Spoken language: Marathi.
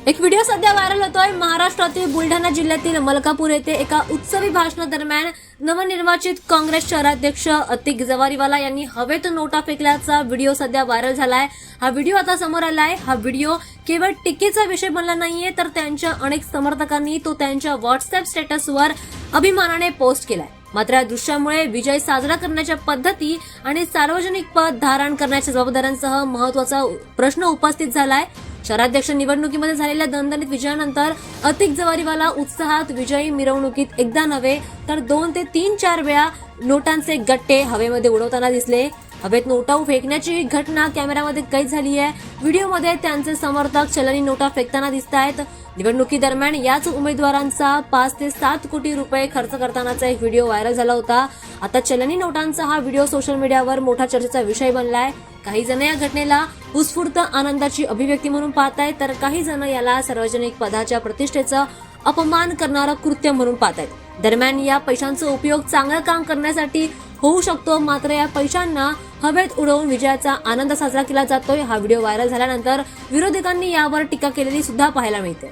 एक व्हिडिओ सध्या व्हायरल होतोय। महाराष्ट्रातील बुलढाणा जिल्ह्यातील मलकापूर येथे एका उत्सवी भाषणादरम्यान नवनिर्वाचित काँग्रेस शहराध्यक्ष अतिक जवारीवाला यांनी हवेत नोटा फेकल्याचा व्हिडिओ सध्या व्हायरल झालाय। हा व्हिडिओ आता समोर आलाय। हा व्हिडिओ केवळ टीकेचा विषय बनला नाहीये, तर त्यांच्या अनेक समर्थकांनी तो त्यांच्या व्हॉट्सअप स्टेटसवर अभिमानाने पोस्ट केलाय। मात्र या दृश्यामुळे विजय साजरा करण्याच्या पद्धती आणि सार्वजनिक पद धारण करण्याच्या जबाबदाऱ्यांसह महत्त्वाचा प्रश्न उपस्थित झालाय। शहराध्यक्ष निवडणुकीमध्ये झालेल्या दणदणीत विजयानंतर अतिक जवारीवाला उत्साहात विजयी मिरवणुकीत एकदा नव्हे तर 2 ते 3-4 वेळा नोटांचे गट्टे हवेमध्ये उडवताना दिसले। हवेत नोटा फेकण्याची ही घटना कॅमेऱ्यामध्ये कैद झाली आहे। व्हिडिओमध्ये त्यांचे समर्थक चलनी नोटा फेकताना दिसतायत। निवडणुकीदरम्यान याच उमेदवारांचा 5 ते 7 कोटी रुपये खर्च करतानाचा एक व्हिडिओ व्हायरल झाला होता। आता चलनी नोटांचा हा व्हिडिओ सोशल मीडियावर मोठा चर्चेचा विषय बनलाय। काही जण या घटनेला उत्स्फूर्त आनंदाची अभिव्यक्ती म्हणून पाहतायत, तर काही जण याला सार्वजनिक पदाच्या प्रतिष्ठेचा अपमान करणारं कृत्य म्हणून पाहतायत। दरम्यान या पैशांचा उपयोग चांगलं काम करण्यासाठी होऊ शकतो, मात्र या पैशांना हवेत उडवून विजयाचा आनंद साजरा केला जातोय। हा व्हिडिओ व्हायरल झाल्यानंतर विरोधकांनी यावर टीका केलेली सुद्धा पाहायला मिळते।